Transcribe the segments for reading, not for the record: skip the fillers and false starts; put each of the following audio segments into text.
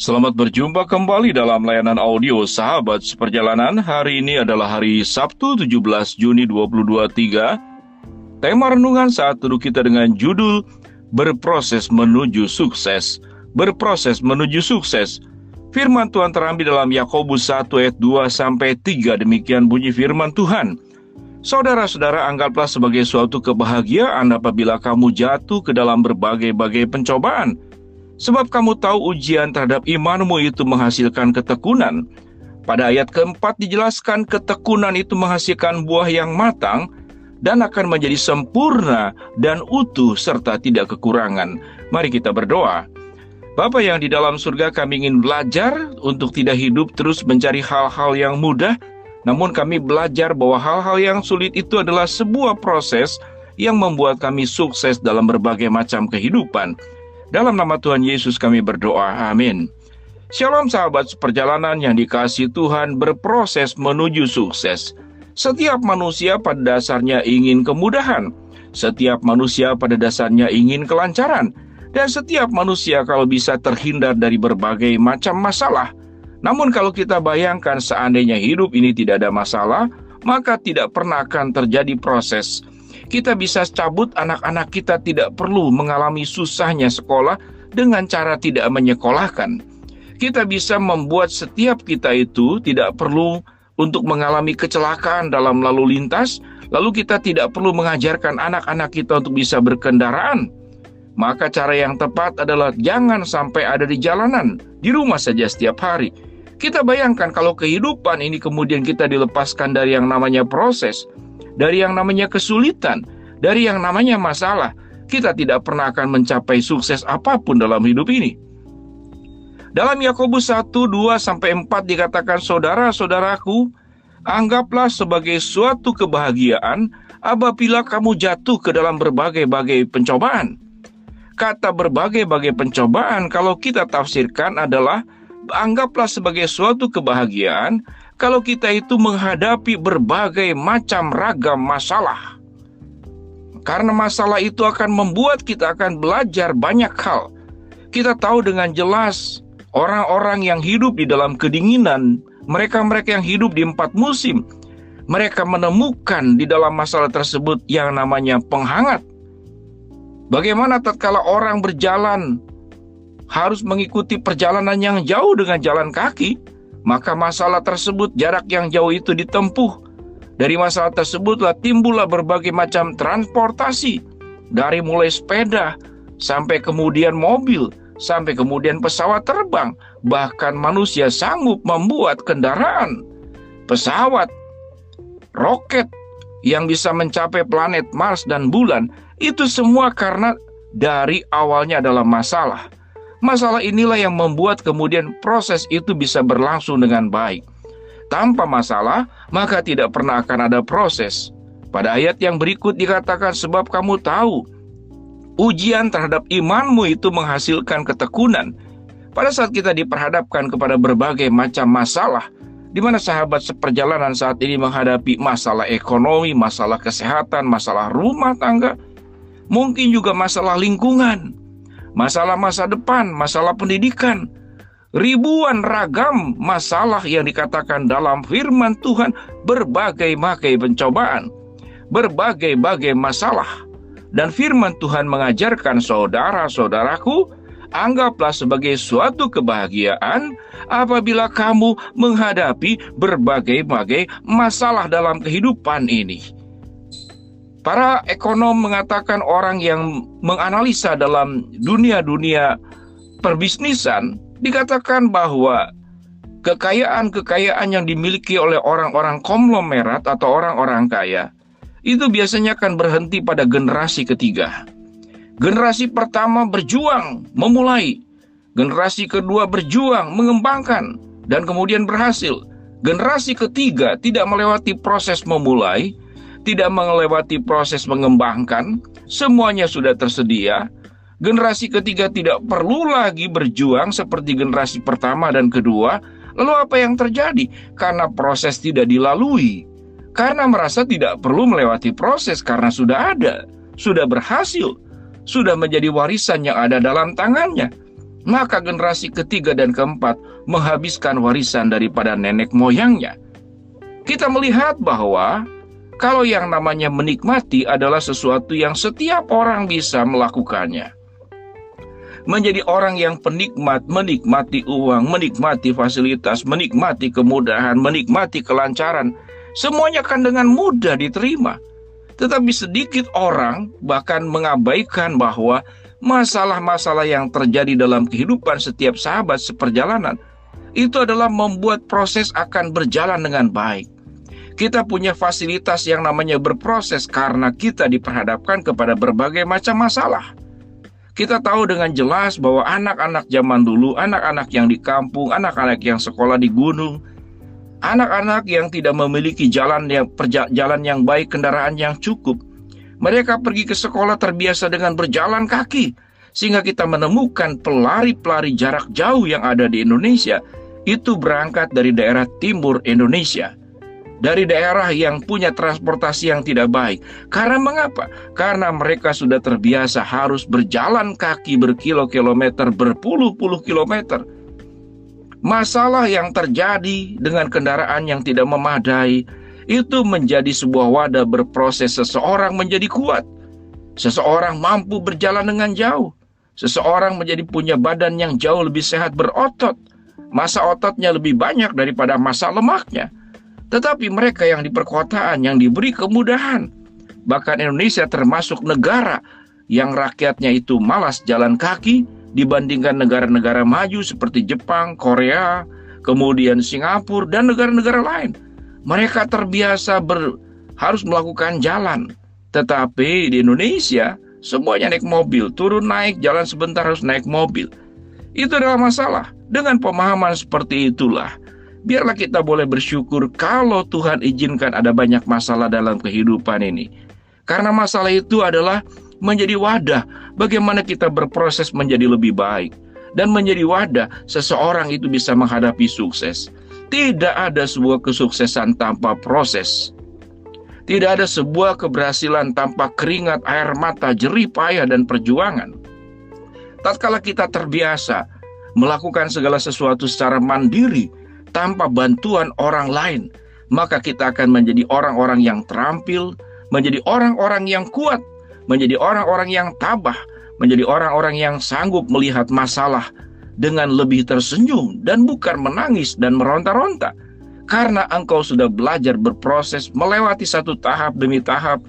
Selamat berjumpa kembali dalam layanan audio Sahabat Seperjalanan. Hari ini adalah hari Sabtu 17 Juni 2023. Tema renungan saat teduh kita dengan judul Berproses Menuju Sukses. Berproses menuju sukses. Firman Tuhan terambil dalam Yakobus 1 ayat 2-3. Demikian bunyi firman Tuhan. Saudara-saudara, anggaplah sebagai suatu kebahagiaan apabila kamu jatuh ke dalam berbagai-bagai pencobaan. Sebab kamu tahu ujian terhadap imanmu itu menghasilkan ketekunan. Pada ayat keempat dijelaskan ketekunan itu menghasilkan buah yang matang dan akan menjadi sempurna dan utuh serta tidak kekurangan. Mari kita berdoa. Bapa yang di dalam surga, kami ingin belajar untuk tidak hidup terus mencari hal-hal yang mudah, namun kami belajar bahwa hal-hal yang sulit itu adalah sebuah proses yang membuat kami sukses dalam berbagai macam kehidupan. Dalam nama Tuhan Yesus kami berdoa, amin. Shalom sahabat seperjalanan yang dikasihi Tuhan, berproses menuju sukses. Setiap manusia pada dasarnya ingin kemudahan. Setiap manusia pada dasarnya ingin kelancaran. Dan setiap manusia kalau bisa terhindar dari berbagai macam masalah. Namun kalau kita bayangkan seandainya hidup ini tidak ada masalah, maka tidak pernah akan terjadi proses. Kita bisa cabut anak-anak kita tidak perlu mengalami susahnya sekolah dengan cara tidak menyekolahkan. Kita bisa membuat setiap kita itu tidak perlu untuk mengalami kecelakaan dalam lalu lintas, lalu kita tidak perlu mengajarkan anak-anak kita untuk bisa berkendaraan. Maka cara yang tepat adalah jangan sampai ada di jalanan, di rumah saja setiap hari. Kita bayangkan kalau kehidupan ini kemudian kita dilepaskan dari yang namanya proses, dari yang namanya kesulitan, dari yang namanya masalah, kita tidak pernah akan mencapai sukses apapun dalam hidup ini. Dalam Yakobus 1, 2-4 dikatakan, saudara-saudaraku, anggaplah sebagai suatu kebahagiaan apabila kamu jatuh ke dalam berbagai-bagai pencobaan. Kata berbagai-bagai pencobaan kalau kita tafsirkan adalah anggaplah sebagai suatu kebahagiaan kalau kita itu menghadapi berbagai macam ragam masalah. Karena masalah itu akan membuat kita akan belajar banyak hal. Kita tahu dengan jelas orang-orang yang hidup di dalam kedinginan, mereka-mereka yang hidup di 4 musim, mereka menemukan di dalam masalah tersebut yang namanya penghangat. Bagaimana tatkala orang berjalan harus mengikuti perjalanan yang jauh dengan jalan kaki, maka masalah tersebut, jarak yang jauh itu ditempuh. Dari masalah tersebutlah timbullah berbagai macam transportasi. Dari mulai sepeda, sampai kemudian mobil, sampai kemudian pesawat terbang. Bahkan manusia sanggup membuat kendaraan, pesawat, roket yang bisa mencapai planet Mars dan bulan. Itu semua karena dari awalnya adalah masalah. Masalah inilah yang membuat kemudian proses itu bisa berlangsung dengan baik. Tanpa masalah, maka tidak pernah akan ada proses. Pada ayat yang berikut dikatakan, sebab kamu tahu, ujian terhadap imanmu itu menghasilkan ketekunan. Pada saat kita diperhadapkan kepada berbagai macam masalah, di mana sahabat seperjalanan saat ini menghadapi masalah ekonomi, masalah kesehatan, masalah rumah tangga, mungkin juga masalah lingkungan, masalah masa depan, masalah pendidikan, ribuan ragam masalah yang dikatakan dalam firman Tuhan, berbagai-bagai pencobaan, berbagai-bagai masalah. Dan firman Tuhan mengajarkan, saudara-saudaraku, anggaplah sebagai suatu kebahagiaan apabila kamu menghadapi berbagai-bagai masalah dalam kehidupan ini. Para ekonom mengatakan, orang yang menganalisa dalam dunia perbisnisan, dikatakan bahwa kekayaan-kekayaan yang dimiliki oleh orang-orang konglomerat atau orang-orang kaya, itu biasanya akan berhenti pada generasi ketiga. Generasi pertama berjuang, memulai. Generasi kedua berjuang, mengembangkan, dan kemudian berhasil. Generasi ketiga tidak melewati proses memulai, tidak melewati proses mengembangkan, semuanya sudah tersedia. Generasi ketiga tidak perlu lagi berjuang seperti generasi pertama dan kedua. Lalu apa yang terjadi? Karena proses tidak dilalui, karena merasa tidak perlu melewati proses, karena sudah ada, sudah berhasil, sudah menjadi warisan yang ada dalam tangannya. Maka generasi ketiga dan keempat menghabiskan warisan daripada nenek moyangnya. Kita melihat bahwa kalau yang namanya menikmati adalah sesuatu yang setiap orang bisa melakukannya. Menjadi orang yang penikmat, menikmati uang, menikmati fasilitas, menikmati kemudahan, menikmati kelancaran, semuanya akan dengan mudah diterima. Tetapi sedikit orang bahkan mengabaikan bahwa masalah-masalah yang terjadi dalam kehidupan setiap sahabat seperjalanan itu adalah membuat proses akan berjalan dengan baik. Kita punya fasilitas yang namanya berproses karena kita diperhadapkan kepada berbagai macam masalah. Kita tahu dengan jelas bahwa anak-anak zaman dulu, anak-anak yang di kampung, anak-anak yang sekolah di gunung, anak-anak yang tidak memiliki jalan yang baik, kendaraan yang cukup, mereka pergi ke sekolah terbiasa dengan berjalan kaki. Sehingga kita menemukan pelari-pelari jarak jauh yang ada di Indonesia, itu berangkat dari daerah timur Indonesia. Dari daerah yang punya transportasi yang tidak baik. Karena mengapa? Karena mereka sudah terbiasa harus berjalan kaki berkilo-kilometer, berpuluh-puluh kilometer. Masalah yang terjadi dengan kendaraan yang tidak memadai itu menjadi sebuah wadah berproses seseorang menjadi kuat. Seseorang mampu berjalan dengan jauh. Seseorang menjadi punya badan yang jauh lebih sehat berotot. Massa ototnya lebih banyak daripada massa lemaknya. Tetapi mereka yang di perkotaan yang diberi kemudahan. Bahkan Indonesia termasuk negara yang rakyatnya itu malas jalan kaki dibandingkan negara-negara maju seperti Jepang, Korea, kemudian Singapura, dan negara-negara lain. Mereka terbiasa harus melakukan jalan. Tetapi di Indonesia, semuanya naik mobil. Turun naik, jalan sebentar harus naik mobil. Itu adalah masalah. Dengan pemahaman seperti itulah, biarlah kita boleh bersyukur kalau Tuhan izinkan ada banyak masalah dalam kehidupan ini. Karena masalah itu adalah menjadi wadah bagaimana kita berproses menjadi lebih baik. Dan menjadi wadah seseorang itu bisa menghadapi sukses. Tidak ada sebuah kesuksesan tanpa proses. Tidak ada sebuah keberhasilan tanpa keringat, air mata, jerih payah, dan perjuangan. Tatkala kita terbiasa melakukan segala sesuatu secara mandiri, tanpa bantuan orang lain, maka kita akan menjadi orang-orang yang terampil, menjadi orang-orang yang kuat, menjadi orang-orang yang tabah, menjadi orang-orang yang sanggup melihat masalah dengan lebih tersenyum dan bukan menangis dan meronta-ronta. Karena engkau sudah belajar berproses melewati satu tahap demi tahap,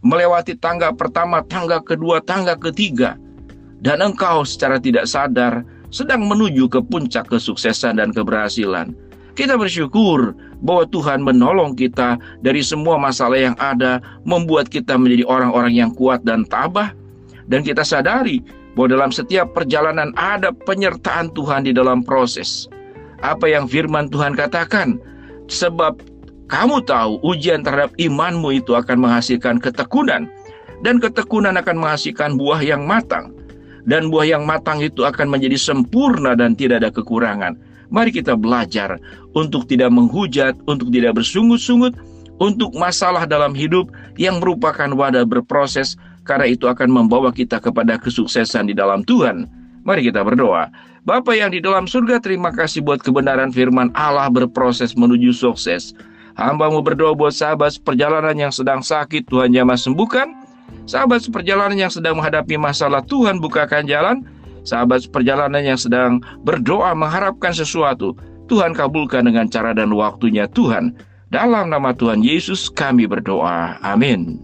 melewati tangga pertama, tangga kedua, tangga ketiga, dan engkau secara tidak sadar sedang menuju ke puncak kesuksesan dan keberhasilan. Kita bersyukur bahwa Tuhan menolong kita dari semua masalah yang ada, membuat kita menjadi orang-orang yang kuat dan tabah. Dan kita sadari bahwa dalam setiap perjalanan ada penyertaan Tuhan di dalam proses. Apa yang firman Tuhan katakan? Sebab kamu tahu ujian terhadap imanmu itu akan menghasilkan ketekunan. Dan ketekunan akan menghasilkan buah yang matang. Dan buah yang matang itu akan menjadi sempurna dan tidak ada kekurangan. Mari kita belajar untuk tidak menghujat, untuk tidak bersungut-sungut, untuk masalah dalam hidup yang merupakan wadah berproses, karena itu akan membawa kita kepada kesuksesan di dalam Tuhan. Mari kita berdoa. Bapa yang di dalam surga, terima kasih buat kebenaran firman Allah berproses menuju sukses. Hamba-Mu berdoa buat sahabat perjalanan yang sedang sakit, Tuhan jamah sembuhkan. Sahabat seperjalanan yang sedang menghadapi masalah, Tuhan bukakan jalan. Sahabat perjalanan yang sedang berdoa mengharapkan sesuatu, Tuhan kabulkan dengan cara dan waktunya Tuhan. Dalam nama Tuhan Yesus kami berdoa. Amin.